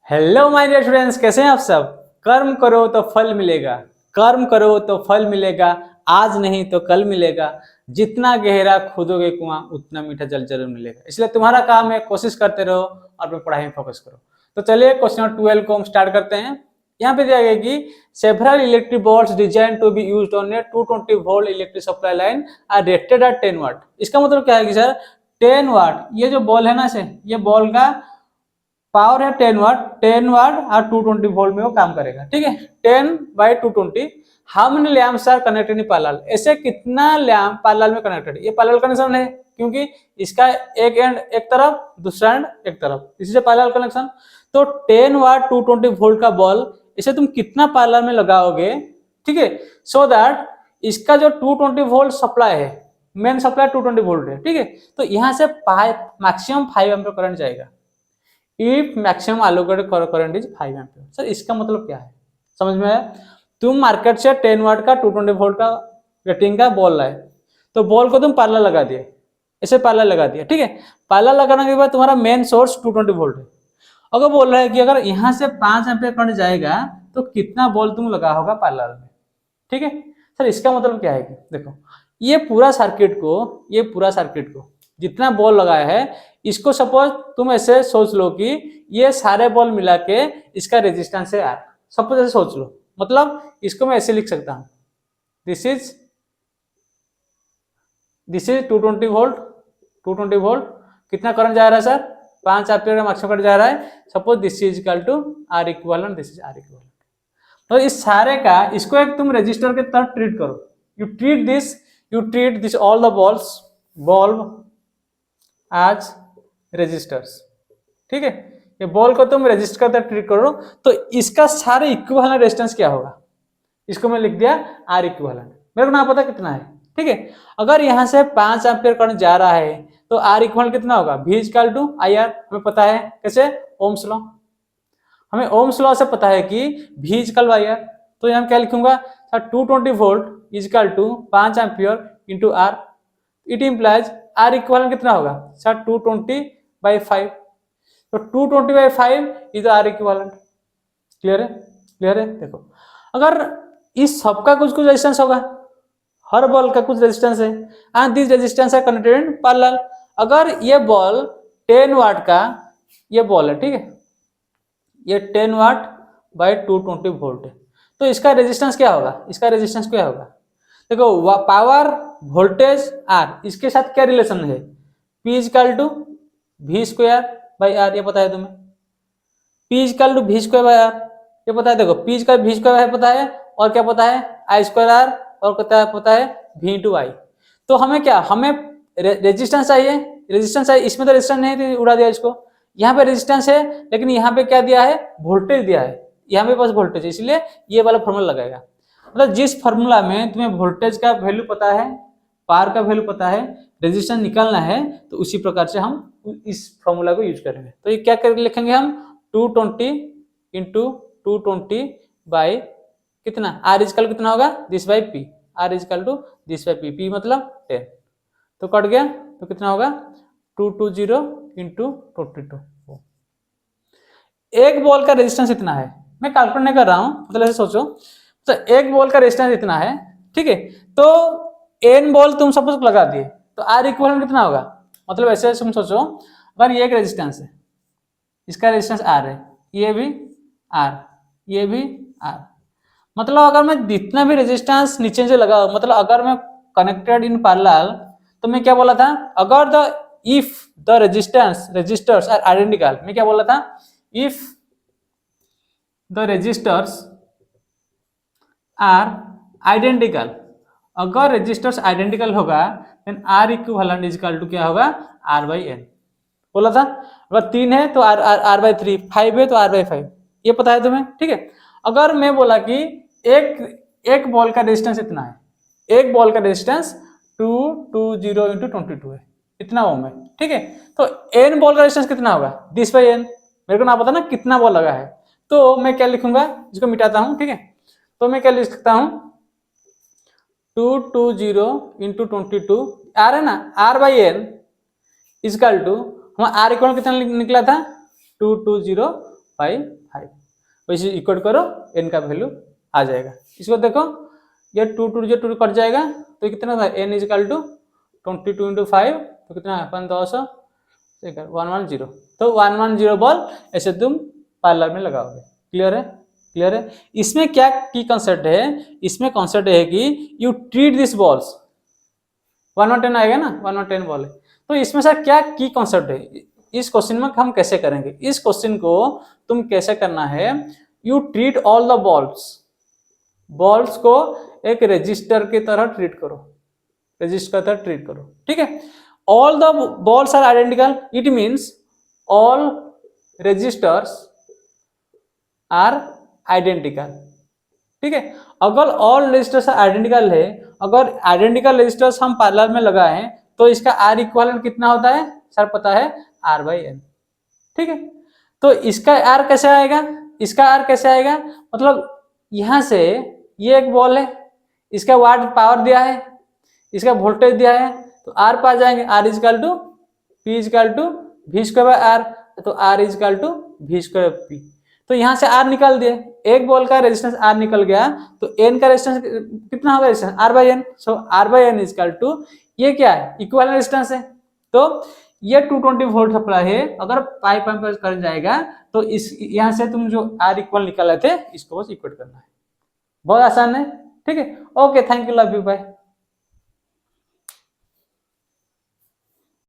Hello my dear students, कैसे हैं आप सब। कर्म करो तो फल मिलेगा, कर्म करो तो फल मिलेगा, आज नहीं तो कल मिलेगा, जितना गहरा खोदोगे कुआं उतना मीठा जल जरूर मिलेगा। इसलिए तुम्हारा काम है कोशिश करते रहो और अपनी पढ़ाई में फोकस करो। तो चलिए क्वेश्चन नंबर 12 को हम स्टार्ट करते हैं। यहाँ पे दिया गया कि several electric boards design to be used on a 220 volt electric supply line are rated at 10 watt. इसका मतलब क्या है कि सर 10 वाट, ये जो बॉल है ना से, ये बॉल का पावर है 10 वाट और 220 वोल्ट में वो काम करेगा। ठीक है, 10/220। How many lamps are connected in parallel, ऐसे कितना लैंप पैरेलल में कनेक्टेड है। ये पैरेलल कनेक्शन है क्योंकि इसका एक एंड एक तरफ, दूसरा एंड एक तरफ, इसी से पैरेलल कनेक्शन। तो 10 वाट 220 वोल्ट का बॉल इसे तुम कितना पैरेलल में लगाओगे, ठीक है, सो दैट इसका जो 220 वोल्ट सप्लाई है, मेन सप्लाई 220 वोल्ट है, ठीक है, तो यहाँ से मैक्सिमम 5 एम्पीयर करंट जाएगा। If maximum allocated current is 5 ampere. Sir इसका मतलब क्या है, समझ में आया। तुम मार्केट से 10 वाट का 220 वोल्ट का रेटिंग का बॉल लाए, तो बॉल को तुम पैरेलल लगा दिए, ऐसे पैरेलल लगा दिया, ठीक है। पैरेलल लगाने के बाद तुम्हारा मेन सोर्स 220 वोल्ट है। अगर बोल रहा है कि अगर यहाँ से 5 एम्पीयर करंट जाएगा तो कितना बॉल तुम लगा होगा पैरेलल में, ठीक है। सर इसका मतलब क्या है कि देखो, ये पूरा सर्किट को जितना बॉल लगाया है, इसको सपोज तुम ऐसे सोच लो कि ये सारे बॉल मिला के इसका रेजिस्टेंस है आर। सपोज ऐसे सोच लो, मतलब इसको मैं ऐसे लिख सकता हूं, दिस इज 220 वोल्ट, 220 वोल्ट कितना करंट जा रहा है सर, 5 एम्पीयर का मैक्सिमम करंट जा रहा है। Suppose this is equal to R equivalent, this is R equivalent. तो इस सारे का इसको एक तुम रजिस्टर के तरह ट्रीट करो। You treat this all the ball as resistors, ठीक है। ये बॉल को तुम रेजिस्टर का तरह ट्रीट करो, तो इसका सारे इक्विवेलेंट रेजिस्टेंस क्या होगा, इसको मैं लिख दिया आर इक्विवेलेंट। मेरे को ना पता कितना है, ठीक है। अगर यहाँ से 5 एम्पीयर करंट जा रहा है तो आर इक्विवेलेंट कितना होगा, V equal to I R. हमें पता है कैसे, ओम्स लॉ। हमें ओम्स लॉ से पता है कि V equal to I R. तो यहाँ क्या लिखूंगा sir, 220 volt is equal to 5 ampere into R. It implies R equivalent कितना होगा सर, 220/5। तो 220/5 इज आर इक्विवेलेंट। क्लियर है, क्लियर है। देखो, अगर इस सबका कुछ कुछ रेजिस्टेंस होगा, हर बॉल का कुछ रेजिस्टेंस है, एंड दिस रेजिस्टेंस है कनेक्टेड इन पैरेलल। अगर ये बॉल 10 वाट का ये बॉल है, ठीक है, ये 10 वाट बाय 220 वोल्ट है, तो इसका रेजिस्टेंस क्या होगा, इसका रेजिस्टेंस क्या होगा। देखो, पावर वोल्टेज आर, इसके साथ क्या रिलेशन है, P equal to V square by R, ये पता है तुम्हें। P equal to V square by R, ये पता है। देखो, P इक्वल V स्क्वायर है पता है, और क्या पता है, I स्क्वायर आर, और पता है V इंटू आई। तो हमें क्या, हमें रेजिस्टेंस चाहिए, रेजिस्टेंस चाहिए। इसमें तो रेजिस्टेंस नहीं थी, उड़ा दिया इसको। यहाँ पे रेजिस्टेंस है, लेकिन यहाँ पे क्या दिया है, वोल्टेज दिया है। यहाँ पे बस वोल्टेज है, इसलिए ये वाला फॉर्मूला लगाएगा। मतलब जिस फॉर्मूला में तुम्हें वोल्टेज का वैल्यू पता है, पावर का वैल्यू पता है, रेजिस्टेंस निकालना है, तो उसी प्रकार से हम इस फॉर्मूला को यूज करेंगे। तो ये क्या करके लिखेंगे हम, 220 इंटू 220 बाई कितना, आर इजकल कितना होगा, this by P, R equal to this by P, P मतलब 10। तो कट गया, तो कितना होगा 220 इंटू 22। एक बॉल का रेजिस्टेंस इतना है, मैं कैलकुलेट नहीं कर रहा हूं, मतलब ऐसे सोचो, तो एक बॉल का रेजिस्टेंस इतना है, ठीक है। तो एन बॉल तुम सपोज लगा दिए, तो आर इक्विवेलेंट कितना होगा, मतलब ऐसे तुम सोचो, अगर ये एक रेजिस्टेंस है, इसका रेजिस्टेंस आर है, ये भी आर, ये भी आर, मतलब अगर मैं जितना भी रेजिस्टेंस नीचे से लगा, मतलब अगर मैं कनेक्टेड इन पैरेलल, तो मैं क्या बोला था, अगर the if the resistors are identical, मैं क्या बोला था, if the resistors are identical, अगर रेजिस्टर्स आइडेंटिकल होगा then R equivalent is equal to क्या होगा, आर बाई एन बोला था। अगर 3 है तो आर बाई 3, 5 है तो आर बाई 5, ये पता है तुम्हें, ठीक है। अगर मैं बोला कि एक बॉल का रेजिस्टेंस इतना है, एक बॉल का रेजिस्टेंस 220 इंटू 22 है, इतना ओम है, ठीक है। तो एन बॉल का रेजिस्टेंस कितना होगा, दिस बाई एन। मेरे को ना पता ना कितना बॉल लगा है, तो मैं क्या लिखूंगा, इसको मिटाता हूं, ठीक है। तो मैं क्या लिख सकता हूं, 220 इंटू 22, आर है ना, R by N equal to, हमारा आर इक्वल कितना निकला था, 220 5 वैसे इक्वल करो, n का वैल्यू आ जाएगा। इसको देखो, ये 2 कट जाएगा तो कितना था, n इजिकल टू 22 इंटू 5 तो कितना है 5 110, तो 110 बॉल ऐसे तुम पार्लर में लगाओगे। क्लियर है? क्लियर है? इसमें क्या की कॉन्सेप्ट है, इसमें कॉन्सेप्ट है कि यू ट्रीट दिस बॉल्स, 110 आएगा ना, 110 बॉल है, तो इसमें सर क्या की कॉन्सेप्ट है, इस क्वेश्चन में हम कैसे करेंगे, इस क्वेश्चन को तुम कैसे करना है, you treat all the balls को एक रजिस्टर की तरह ट्रीट करो, रजिस्टर की तरह ट्रीट करो, ठीक है। All the balls are identical, it means all resistors are identical, ठीक है। अगर ऑल रजिस्टर्स आइडेंटिकल है, अगर आइडेंटिकल रजिस्टर्स हम पार्लर में लगाए तो इसका आर इक्विवेलेंट कितना होता है सर, पता है R/N, ठीक है। तो इसका आर कैसे आएगा, इसका आर कैसे आएगा, मतलब यहां से ये एक बॉल है, इसका वाट पावर दिया है, इसका वोल्टेज दिया है, तो आर पा जाएंगे, R equal to P equal to V square by R, तो R equal to V square P, तो यहां से R निकाल दिए, एक बॉल का रेजिस्टेंस R निकल गया, तो N का रेजिस्टेंस कितना होगा, resistance R/N, so R/N is equal to ये क्या है, इक्विवेलेंट रेजिस्टेंस है। तो ये 220 वोल्ट सप्लाई है, अगर पाइप पर करंट जाएगा तो इस यहां से तुम जो R इक्वल निकाले थे इसको बस इक्वेट करना है, बहुत आसान है, ठीक है। Okay, thank you, love you, bye.